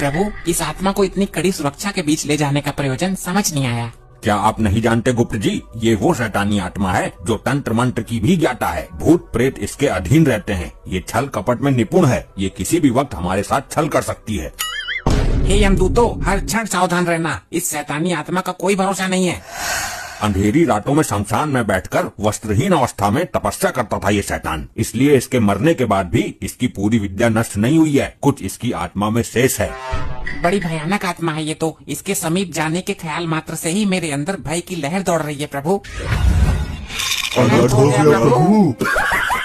प्रभु, इस आत्मा को इतनी कड़ी सुरक्षा के बीच ले जाने का प्रयोजन समझ नहीं आया। क्या आप नहीं जानते गुप्त जी, ये वो शैतानी आत्मा है जो तंत्र मंत्र की भी ज्ञाता है। भूत प्रेत इसके अधीन रहते हैं। ये छल कपट में निपुण है। ये किसी भी वक्त हमारे साथ छल कर सकती है। हे यमदूतों, हर क्षण सावधान रहना। इस शैतानी आत्मा का कोई भरोसा नहीं है। अंधेरी रातों में शमशान में बैठकर वस्त्रहीन अवस्था में तपस्या करता था ये शैतान। इसलिए इसके मरने के बाद भी इसकी पूरी विद्या नष्ट नहीं हुई है। कुछ इसकी आत्मा में शेष है। बड़ी भयानक आत्मा है ये तो। इसके समीप जाने के ख्याल मात्र से ही मेरे अंदर भय की लहर दौड़ रही है प्रभु। अनर्थ हो गया प्रभु।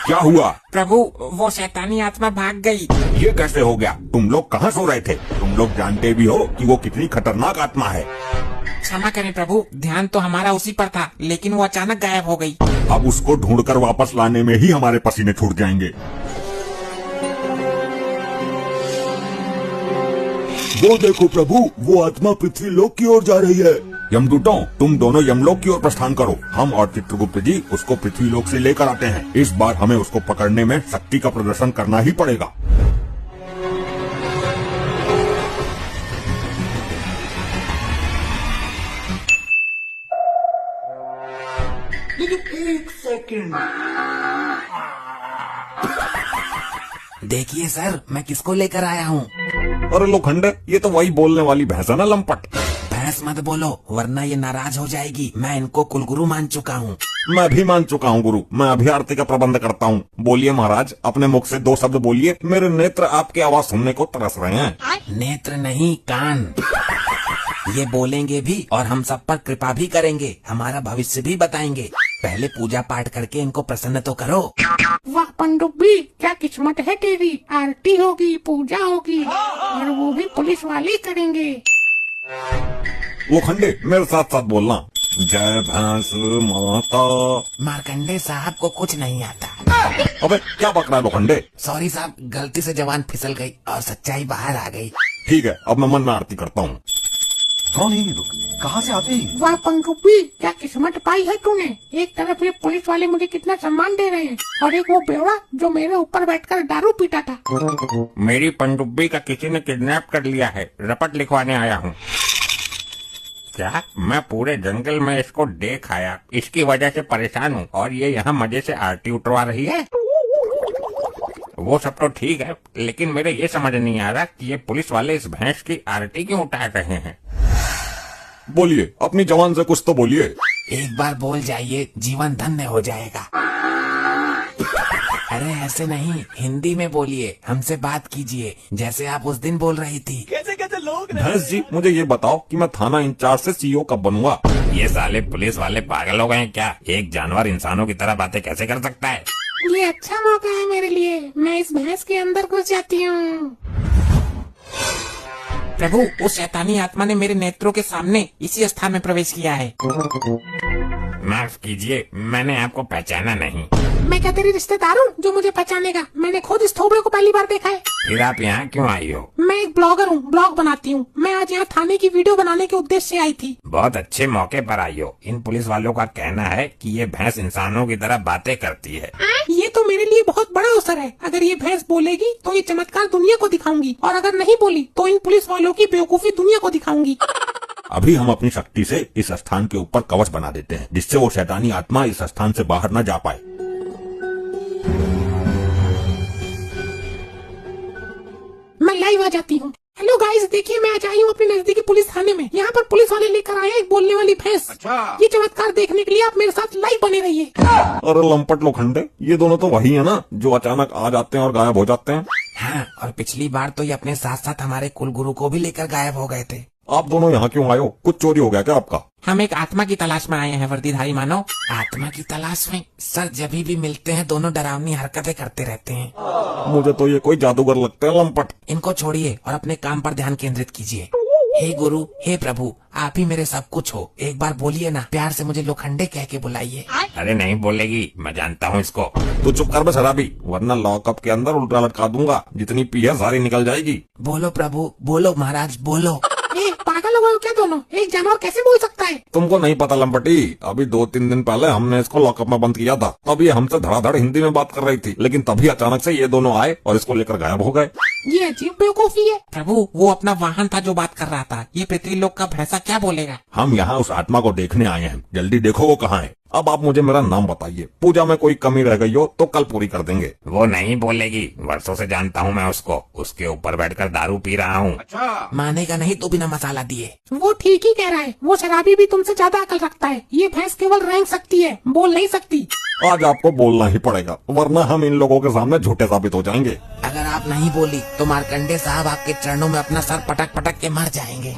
क्या हुआ प्रभु? वो शैतानी आत्मा भाग गई। ये कैसे हो गया? तुम लोग कहाँ सो रहे थे? तुम लोग जानते भी हो कि वो कितनी खतरनाक आत्मा है। क्षमा करें प्रभु, ध्यान तो हमारा उसी पर था, लेकिन वो अचानक गायब हो गई। अब उसको ढूंढकर वापस लाने में ही हमारे पसीने छूट जाएंगे। वो देखो प्रभु, वो आत्मा पृथ्वी लोक की ओर जा रही है। यमदूतों, तुम दोनों यमलोक की ओर प्रस्थान करो। हम और चित्रगुप्त जी उसको पृथ्वी लोक से लेकर आते हैं। इस बार हमें उसको पकड़ने में शक्ति का प्रदर्शन करना ही पड़ेगा। एक सेकंड। देखिए सर, मैं किसको लेकर आया हूँ। अरे लोखंडे, ये तो वही बोलने वाली भैंस है ना, लंपट। भैंस मत बोलो, वरना ये नाराज हो जाएगी। मैं इनको कुलगुरु मान चुका हूँ। मैं भी मान चुका हूँ गुरु। मैं अभी आरती का प्रबंध करता हूँ। बोलिए महाराज, अपने मुख से 2 शब्द बोलिए। मेरे नेत्र आपकी आवाज सुनने को तरस रहे हैं। नेत्र नहीं, कान। ये बोलेंगे भी और हम सब पर कृपा भी करेंगे। हमारा भविष्य भी बताएंगे। पहले पूजा पाठ करके इनको प्रसन्न तो करो। वाह पनडुब्बी, क्या किस्मत है तेरी। आरती होगी, पूजा होगी और वो भी पुलिस वाले करेंगे। लोखंडे, मेरे साथ साथ बोलना। जय भैंस माता। मार्कंडे साहब को कुछ नहीं आता। अबे क्या बक रहा है लोखंडे? सॉरी साहब, गलती से जबान फिसल गई और सच्चाई बाहर आ गई। ठीक है, अब मैं मन में आरती करता हूँ। कौन है ये लोग? कहाँ से आते हैं? वाह पनडुब्बी, क्या किस्मत पाई है तूने। एक तरफ ये पुलिस वाले मुझे कितना सम्मान दे रहे हैं और एक वो बेवड़ा जो मेरे ऊपर बैठकर दारू पीता था। मेरी पनडुब्बी का किसी ने किडनैप कर लिया है। रपट लिखवाने आया हूँ। क्या? मैं पूरे जंगल में इसको देख आया। इसकी वजह से परेशान हूँ और ये यहाँ मजे से आरती उठवा रही है। वो सब तो ठीक है, लेकिन मेरे ये समझ नहीं आ रहा कि ये पुलिस वाले इस भैंस की आरती क्यों उठा रहे हैं। बोलिए, अपनी जवान से कुछ तो बोलिए। एक बार बोल जाइए, जीवन धन्य हो जाएगा। अरे ऐसे नहीं, हिंदी में बोलिए। हमसे बात कीजिए जैसे आप उस दिन बोल रही थी। कैसे कैसे लोग भैंस जी, मुझे ये बताओ कि मैं थाना इंचार्ज से सीईओ कब बनूंगा? ये साले पुलिस वाले पागल हो गए हैं क्या? एक जानवर इंसानों की तरह बातें कैसे कर सकता है? ये अच्छा मौका है मेरे लिए। मैं इस भैंस के अंदर घुस जाती हूँ। प्रभु, उस शैतानी आत्मा ने मेरे नेत्रों के सामने इसी स्थान में प्रवेश किया है। माफ कीजिए, मैंने आपको पहचाना नहीं। मैं क्या तेरी रिश्तेदार हूँ जो मुझे पहचानेगा? मैंने खुद इस थोबड़े को पहली बार देखा है। फिर आप यहाँ क्यों आई हो? मैं एक ब्लॉगर हूँ, ब्लॉग बनाती हूँ। मैं आज यहाँ थाने की वीडियो बनाने के उद्देश्य से आई थी। बहुत अच्छे मौके पर आई हो। इन पुलिस वालों का कहना है कि ये भैंस इंसानों की तरह बातें करती है। ये तो मेरे लिए बहुत बड़ा अवसर है। अगर ये भैंस बोलेगी तो ये चमत्कार दुनिया को दिखाऊंगी और अगर नहीं बोली तो इन पुलिस वालों की बेवकूफी दुनिया को दिखाऊंगी। अभी हम अपनी शक्ति से इस स्थान के ऊपर कवच बना देते हैं, जिससे वो शैतानी आत्मा इस स्थान से बाहर न जा पाए। मैं लाइव आ जाती हूँ। हेलो गाइस, देखिए मैं आज आई हूँ अपने नजदीकी पुलिस थाने में। यहाँ पर पुलिस वाले लेकर आए एक बोलने वाली भैंस। ये चमत्कार देखने के लिए आप मेरे साथ लाइव बने रहिए। अरे लंपट लोखंडे, ये दोनों तो वही है ना जो अचानक आ जाते हैं और गायब हो जाते हैं। हाँ, और पिछली बार तो ये अपने साथ साथ हमारे कुलगुरु को भी लेकर गायब हो गए थे। आप दोनों यहाँ क्यों आए हो? कुछ चोरी हो गया क्या आपका? हम एक आत्मा की तलाश में आए हैं वर्दीधारी मानव। आत्मा की तलाश में? सर, जब भी मिलते हैं दोनों डरावनी हरकतें करते रहते हैं। मुझे तो ये कोई जादूगर लगते हैं लंपट। इनको छोड़िए और अपने काम पर ध्यान केंद्रित कीजिए। हे गुरु, हे प्रभु, आप ही मेरे सब कुछ हो। एक बार बोलिए ना, प्यार से मुझे लोखंडे कह के बुलाइए। अरे नहीं बोलेगी, मैं जानता हूँ इसको। तो चुप कर बे शराबी, वरना लॉकअप के अंदर उल्टा लटका दूंगा। जितनी पी है सारी निकल जाएगी। बोलो प्रभु, बोलो महाराज, बोलो। पागल लोग हो क्या दोनों? एक जानवर कैसे बोल सकता है? तुमको नहीं पता लंपटी, अभी 2-3 दिन पहले हमने इसको लॉकअप में बंद किया था। तब ये हमसे धड़ाधड़ हिंदी में बात कर रही थी, लेकिन तभी अचानक से ये दोनों आए और इसको लेकर गायब हो गए। ये अजीब बेवकूफी है। प्रभु वो अपना वाहन था जो बात कर रहा था, ये पृथ्वीलोक का भैंसा क्या बोलेगा? हम यहाँ उस आत्मा को देखने आए हैं, जल्दी देखो वो कहाँ है। अब आप मुझे मेरा नाम बताइए, पूजा में कोई कमी रह गई हो तो कल पूरी कर देंगे। वो नहीं बोलेगी, वर्षों से जानता हूँ मैं उसको, उसके ऊपर बैठकर दारू पी रहा हूँ। अच्छा। मानेगा नहीं तो बिना मसाला दिए। वो ठीक ही कह रहा है, वो शराबी भी तुमसे ज्यादा अकल रखता है। ये भैंस केवल रेंग सकती है, बोल नहीं सकती। आज आपको बोलना ही पड़ेगा, वरना हम इन लोगों के सामने झूठे साबित हो जाएंगे। अगर आप नहीं बोली तो मार्कंडे साहब आपके चरणों में अपना सर पटक पटक के मर जाएंगे।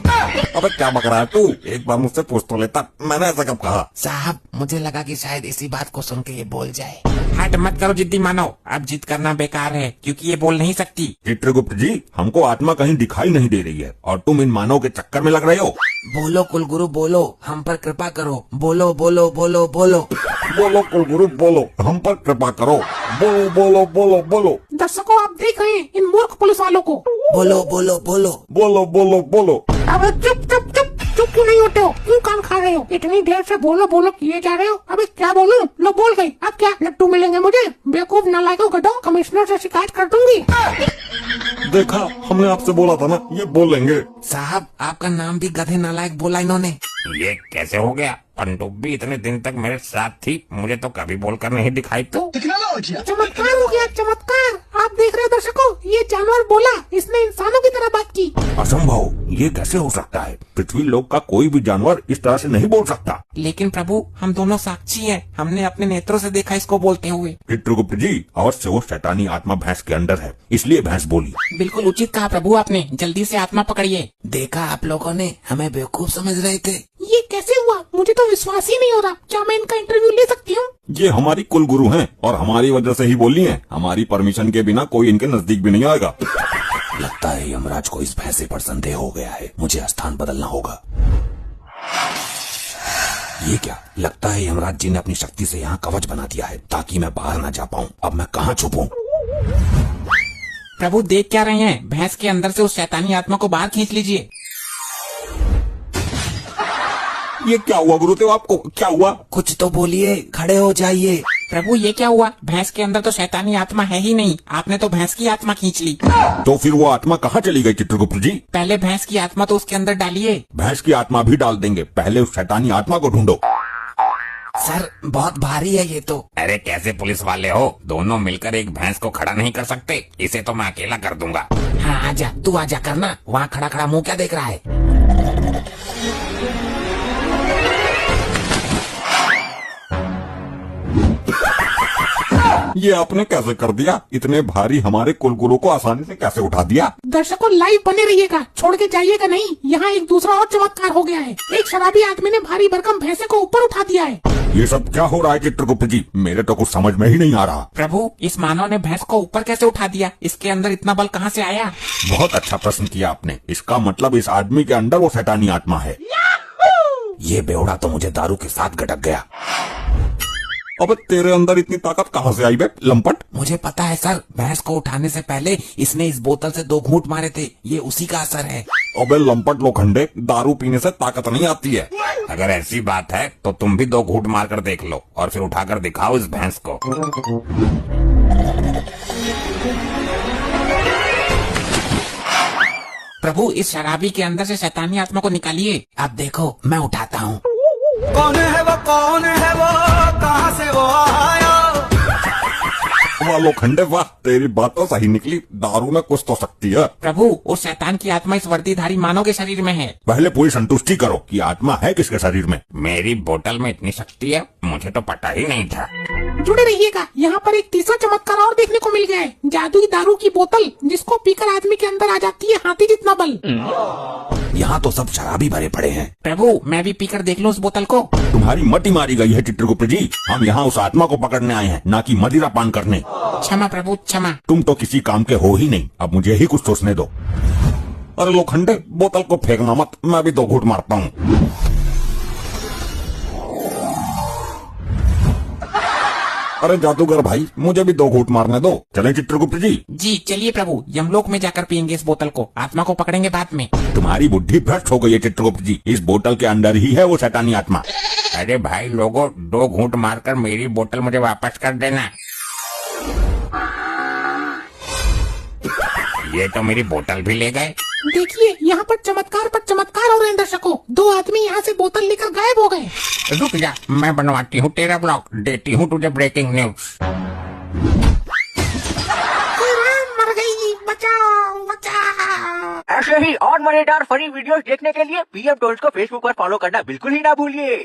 अबे क्या बक रहा है तू? एक बार मुझसे पूछ तो लेता, मैंने ऐसा कब कहा? साहब मुझे लगा कि शायद इसी बात को सुन के ये बोल जाए। हट मत करो जिद्दी मानो, अब जिद करना बेकार है क्योंकि ये बोल नहीं सकती। चित्रगुप्त जी, हमको आत्मा कहीं दिखाई नहीं दे रही है और तुम इन मानव के चक्कर में लग रहे हो। बोलो कुलगुरु बोलो, हम पर कृपा करो। बोलो बोलो बोलो बोलो बोलो कुलगुरु बोलो, हम पर कृपा करो। बोलो बोलो बोलो बोलो। दर्शकों आप देख रहे हैं इन मूर्ख पुलिस वालों को। बोलो बोलो बोलो बोलो बोलो बोलो। अबे चुप चुप चुप चुप क्यों नहीं होते हो? क्यों कान खा रहे हो? इतनी देर से बोलो बोलो किए जा रहे हो। अबे क्या बोलूं? लो बोल गई, अब क्या लट्टू मिलेंगे मुझे? बेवकूफ नालायकों गधों, कमिश्नर से शिकायत कर दूंगी। देखा, हमने आपसे बोला था ना, ये बोलेंगे। साहब आपका नाम भी गधे नालायक बोला इन्होंने। ये कैसे हो गया? पनडुब्बी इतने दिन तक मेरे साथ थी, मुझे तो कभी बोलकर नहीं दिखाई। तो चमत्कार हो गया, चमत्कार। आप देख रहे हैं दर्शकों, ये जानवर बोला, इसने इंसानों की तरह बात की। असंभव, ये कैसे हो सकता है? पृथ्वी लोक का कोई भी जानवर इस तरह से नहीं बोल सकता। लेकिन प्रभु हम दोनों साक्षी हैं, हमने अपने नेत्रों से देखा इसको बोलते हुए। चित्रगुप्त जी, अवश्य वो शैतानी आत्मा भैंस के अंदर है, इसलिए भैंस बोली। बिल्कुल उचित कहा प्रभु आपने, जल्दी से आत्मा पकड़िए। देखा आप लोगों ने, हमें बेवकूफ समझ रहे थे। ये कैसे हुआ? मुझे तो विश्वास ही नहीं हो रहा। क्या मैं इनका इंटरव्यू ले सकती हूँ? ये हमारी कुल गुरु हैं और हमारी वजह से ही बोली हैं। हमारी परमिशन के बिना कोई इनके नजदीक भी नहीं आएगा। लगता है यमराज को इस भैंसे पर संदेह हो गया है, मुझे स्थान बदलना होगा। ये क्या? लगता है यमराज जी ने अपनी शक्ति से यहाँ कवच बना दिया है ताकि मैं बाहर न जा पाऊँ। अब मैं कहाँ छुपूं? प्रभु देख क्या रहे हैं? भैंस के अंदर से उस शैतानी आत्मा को बाहर खींच लीजिए। ये क्या हुआ गुरुदेव? आपको क्या हुआ? कुछ तो बोलिए, खड़े हो जाइए। प्रभु ये क्या हुआ? भैंस के अंदर तो शैतानी आत्मा है ही नहीं, आपने तो भैंस की आत्मा खींच ली। तो फिर वो आत्मा कहाँ चली गई चित्रगुप्त जी? पहले भैंस की आत्मा तो उसके अंदर डालिए। भैंस की आत्मा भी डाल देंगे, पहले उस शैतानी आत्मा को ढूंढो। सर बहुत भारी है ये तो। अरे कैसे पुलिस वाले हो, दोनों मिलकर एक भैंस को खड़ा नहीं कर सकते? इसे तो मैं अकेला कर दूंगा। हाँ आजा, तू आजा करना। वहाँ खड़ा खड़ा मुंह क्या देख रहा है? ये आपने कैसे कर दिया? इतने भारी हमारे कुलगुरु को आसानी से कैसे उठा दिया? दर्शकों लाइव बने रहिएगा, छोड़ के जाइएगा नहीं। यहाँ एक दूसरा और चमत्कार हो गया है। एक शराबी आदमी ने भारी भरकम भैंसे को ऊपर उठा दिया है। ये सब क्या हो रहा है चित्रगुप्त जी? मेरे तो कुछ समझ में ही नहीं आ रहा। प्रभु इस मानव ने भैंस को ऊपर कैसे उठा दिया? इसके अंदर इतना बल कहाँ से आया? बहुत अच्छा प्रश्न किया आपने। इसका मतलब इस आदमी के अंदर वो शैतानी आत्मा है। ये बेवड़ा तो मुझे दारू के साथ गटक गया। अब तेरे अंदर इतनी ताकत कहाँ से आई बे लंपट? मुझे पता है सर, भैंस को उठाने से पहले इसने इस बोतल से 2 घूंट मारे थे, ये उसी का असर है। अबे लंपट लोखंडे, दारू पीने से ताकत नहीं आती है। अगर ऐसी बात है तो तुम भी 2 घूंट मार कर देख लो और फिर उठाकर दिखाओ इस भैंस को। प्रभु इस शराबी के अंदर से शैतानी आत्मा को निकालिए। आप देखो मैं उठाता हूँ। कौन है वो, कौन है वो, कहाँ से वो आया? वाह लोखंडे वाह, तेरी बात तो सही निकली। दारू में कुछ तो शक्ति है। प्रभु उस शैतान की आत्मा इस वर्दीधारी मानव के शरीर में है। पहले पूरी संतुष्टि करो कि आत्मा है किसके शरीर में। मेरी बोतल में इतनी शक्ति है, मुझे तो पता ही नहीं था। जुड़े रहिएगा, यहाँ पर एक तीसरा चमत्कार और देखने को मिल गया है। जादुई दारू की बोतल जिसको पीकर आदमी के अंदर आ जाती है हाथी जितना बल। यहाँ तो सब शराबी भरे पड़े हैं। प्रभु मैं भी पीकर देख लूं उस बोतल को। तुम्हारी मति मारी गई है चित्रगुप्त जी। हम यहाँ उस आत्मा को पकड़ने आए हैं, ना कि मदिरा पान करने। क्षमा प्रभु क्षमा। तुम तो किसी काम के हो ही नहीं, अब मुझे ही कुछ सोचने दो। अरे लोखंडे, बोतल को फेंकना मत, मैं भी 2 घूंट मारता हूँ। अरे जादूगर भाई, मुझे भी 2 घूंट मारने दो। चलें चित्रगुप्त जी? जी चलिए प्रभु, यमलोक में जाकर पियेंगे इस बोतल को, आत्मा को पकड़ेंगे बाद में। तुम्हारी बुद्धि भ्रष्ट हो गई है चित्रगुप्त जी, इस बोतल के अंदर ही है वो शैतानी आत्मा। अरे भाई लोगों, 2 घूंट मारकर मेरी बोतल मुझे वापस कर देना। ये तो मेरी बोतल भी ले गए। देखिए यहाँ पर चमत्कार हो रहे हैं दर्शकों, 2 आदमी यहाँ से बोतल लेकर गायब हो गए। रुक जा, मैं बनवाती हूँ तेरा ब्लॉग, देती हूँ तुझे ब्रेकिंग न्यूज। मर गई, बचाओ बचाओ। ऐसे ही और मजेदार फनी वीडियोस देखने के लिए पीएम टोल्स को फेसबुक पर फॉलो करना बिल्कुल ही ना भूलिए।